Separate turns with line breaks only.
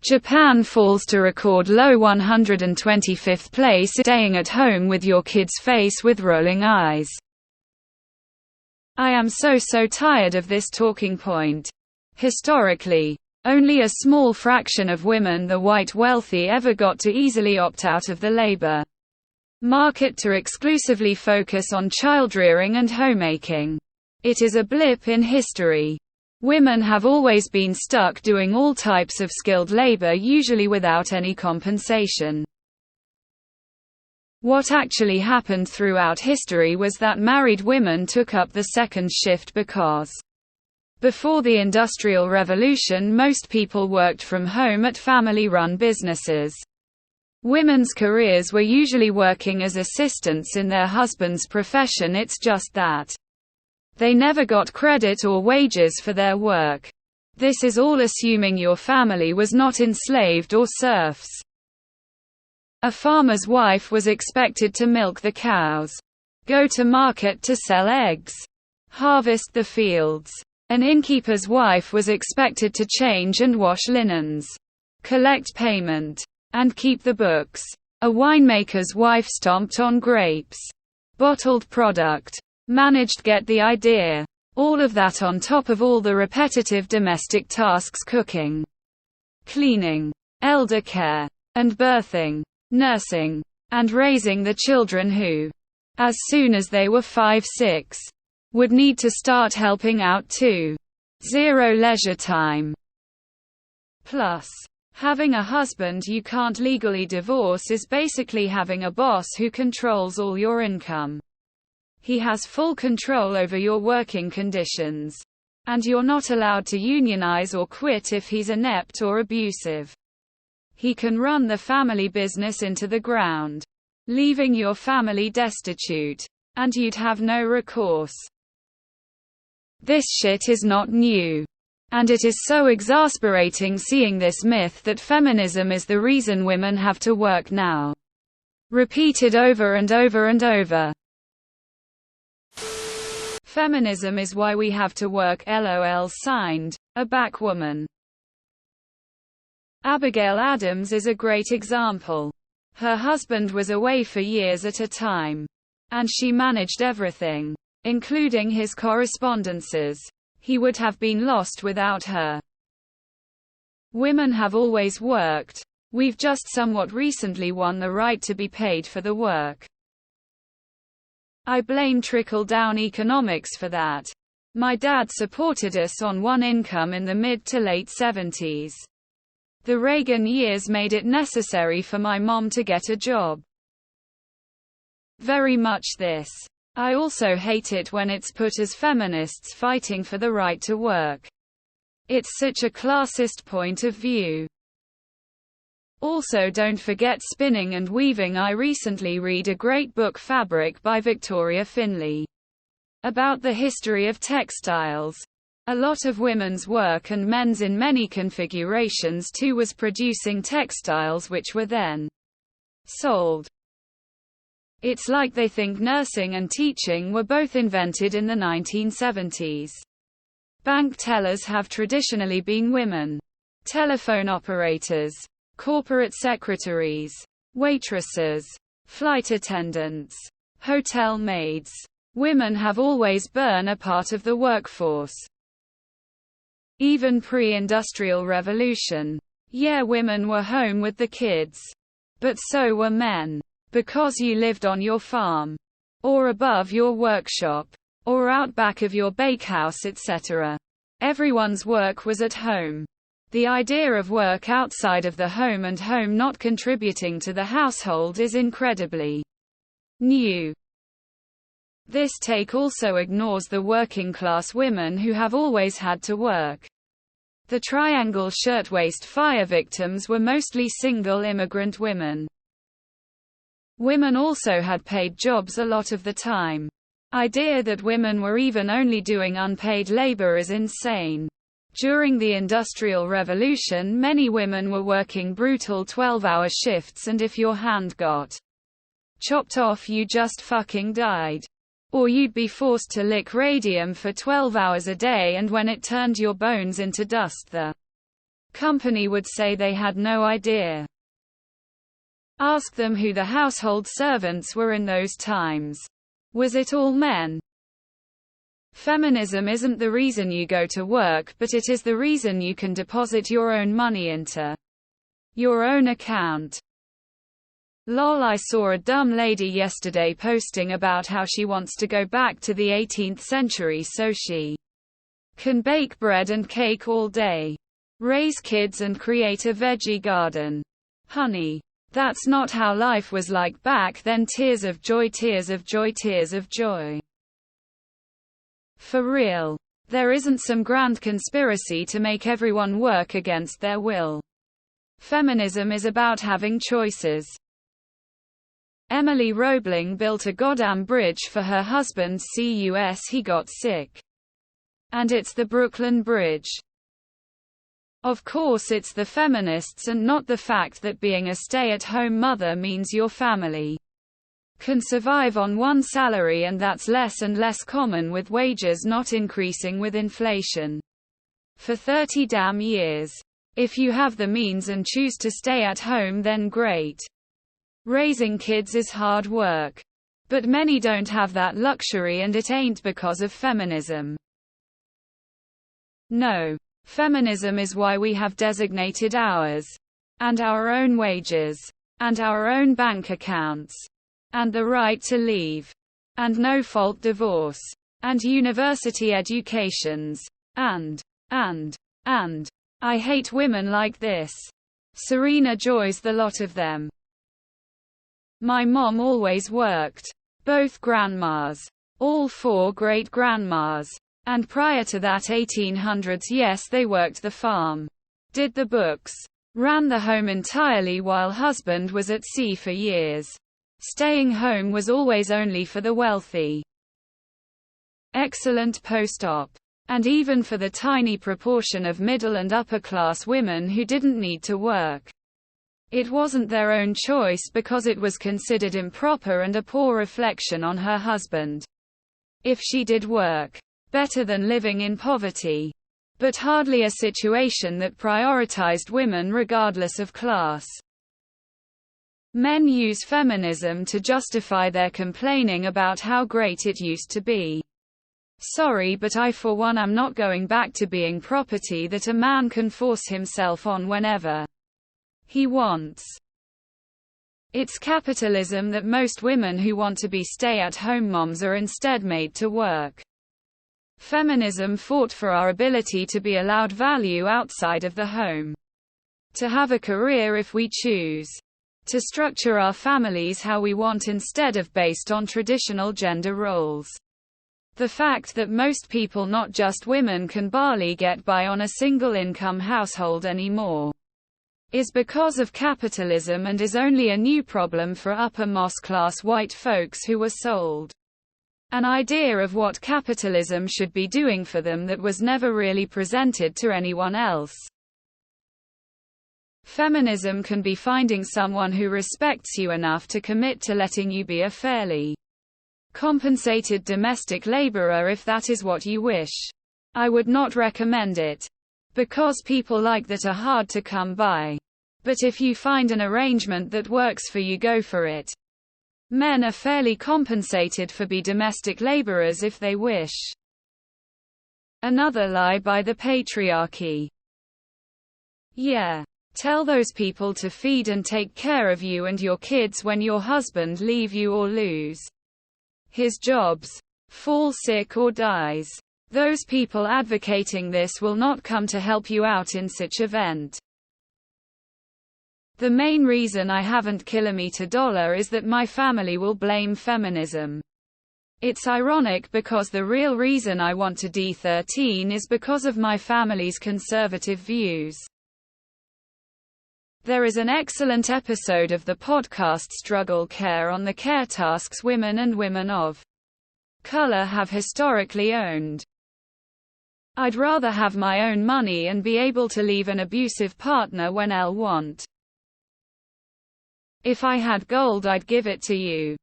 Japan falls to record low 125th place, staying at home with your kid's face with rolling eyes. I am so tired of this talking point. Historically, only a small fraction of women, the white wealthy, ever got to easily opt out of the labor market to exclusively focus on childrearing and homemaking. It is a blip in history. Women have always been stuck doing all types of skilled labor, usually without any compensation. What actually happened throughout history was that married women took up the second shift because before the Industrial Revolution, most people worked from home at family-run businesses. Women's careers were usually working as assistants in their husband's profession. It's just that they never got credit or wages for their work. This is all assuming your family was not enslaved or serfs. A farmer's wife was expected to milk the cows, go to market to sell eggs, harvest the fields. An innkeeper's wife was expected to change and wash linens, collect payment, and keep the books. A winemaker's wife stomped on grapes, bottled product, get the idea. All of that on top of all the repetitive domestic tasks: cooking, cleaning, elder care, and birthing, nursing, and raising the children who, as soon as they were 5-6, would need to start helping out too. Zero leisure time. Plus, having a husband you can't legally divorce is basically having a boss who controls all your income. He has full control over your working conditions. And you're not allowed to unionize or quit if he's inept or abusive. He can run the family business into the ground, leaving your family destitute. And you'd have no recourse. This shit is not new. And it is so exasperating seeing this myth that feminism is the reason women have to work now. Repeated over and over and over. Feminism is why we have to work. LOL. Signed, a back woman. Abigail Adams is a great example. Her husband was away for years at a time. And she managed everything, including his correspondences. He would have been lost without her. Women have always worked. We've just somewhat recently won the right to be paid for the work. I blame trickle-down economics for that. My dad supported us on one income in the mid to late 70s. The Reagan years made it necessary for my mom to get a job. Very much this. I also hate it when it's put as feminists fighting for the right to work. It's such a classist point of view. Also, don't forget spinning and weaving. I recently read a great book, Fabric, by Victoria Finlay, about the history of textiles. A lot of women's work, and men's in many configurations too, was producing textiles which were then sold. It's like they think nursing and teaching were both invented in the 1970s. Bank tellers have traditionally been women. Telephone operators, corporate secretaries, waitresses, flight attendants, hotel maids. Women have always been a part of the workforce. Even pre-industrial revolution. Yeah, women were home with the kids. But so were men. Because you lived on your farm, or above your workshop, or out back of your bakehouse, etc. Everyone's work was at home. The idea of work outside of the home and home not contributing to the household is incredibly new. This take also ignores the working class women who have always had to work. The Triangle Shirtwaist fire victims were mostly single immigrant women. Women also had paid jobs a lot of the time. Idea that women were even only doing unpaid labor is insane. During the Industrial Revolution, many women were working brutal 12-hour shifts, and if your hand got chopped off, you just fucking died. Or you'd be forced to lick radium for 12 hours a day, and when it turned your bones into dust, the company would say they had no idea. Ask them who the household servants were in those times. Was it all men? Feminism isn't the reason you go to work, but it is the reason you can deposit your own money into your own account. Lol, I saw a dumb lady yesterday posting about how she wants to go back to the 18th century so she can bake bread and cake all day, raise kids and create a veggie garden. Honey, that's not how life was like back then. Tears of joy, tears of joy, tears of joy. For real. There isn't some grand conspiracy to make everyone work against their will. Feminism is about having choices. Emily Roebling built a goddamn bridge for her husband's CUS. He got sick. And it's the Brooklyn Bridge. Of course it's the feminists and not the fact that being a stay-at-home mother means your family can survive on one salary, and that's less and less common with wages not increasing with inflation for 30 damn years. If you have the means and choose to stay at home, then great. Raising kids is hard work. But many don't have that luxury, and it ain't because of feminism. No. Feminism is why we have designated hours, and our own wages, and our own bank accounts, and the right to leave, and no-fault divorce, and university educations, and I hate women like this. Serena Joy's the lot of them. My mom always worked. Both grandmas. All 4 great-grandmas. And prior to that 1800s, yes, they worked the farm, did the books, ran the home entirely while husband was at sea for years. Staying home was always only for the wealthy. Excellent post-op. And even for the tiny proportion of middle and upper-class women who didn't need to work. It wasn't their own choice because it was considered improper and a poor reflection on her husband. If she did work, better than living in poverty. But hardly a situation that prioritized women regardless of class. Men use feminism to justify their complaining about how great it used to be. Sorry, but I for one am not going back to being property that a man can force himself on whenever he wants. It's capitalism that most women who want to be stay-at-home moms are instead made to work. Feminism fought for our ability to be allowed value outside of the home. To have a career if we choose. To structure our families how we want instead of based on traditional gender roles. The fact that most people, not just women, can barely get by on a single income household anymore is because of capitalism and is only a new problem for upper-most class white folks who were sold an idea of what capitalism should be doing for them that was never really presented to anyone else. Feminism can be finding someone who respects you enough to commit to letting you be a fairly compensated domestic laborer if that is what you wish. I would not recommend it. Because people like that are hard to come by. But if you find an arrangement that works for you, go for it. Men are fairly compensated for be domestic laborers if they wish. Another lie by the patriarchy. Yeah. Tell those people to feed and take care of you and your kids when your husband leave you or lose his jobs, fall sick or dies. Those people advocating this will not come to help you out in such event. The main reason I haven't kilometer dollar is that my family will blame feminism. It's ironic because the real reason I want to D13 is because of my family's conservative views. There is an excellent episode of the podcast Struggle Care on the care tasks women and women of color have historically owned. I'd rather have my own money and be able to leave an abusive partner when I want. If I had gold, I'd give it to you.